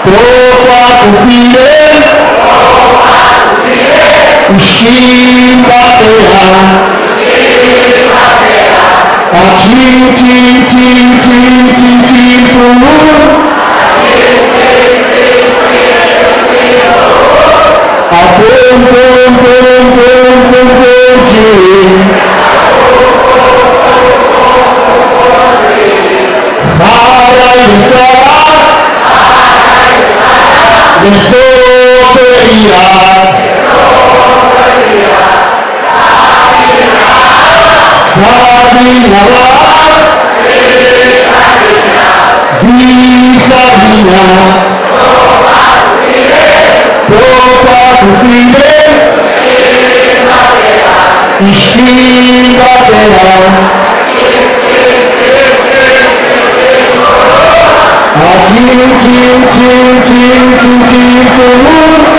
Trovato fine, uscì batterà, a cin cin cin cin cin cin a pom pom pom pom pom pom cin, Cin cin cin cin cin cin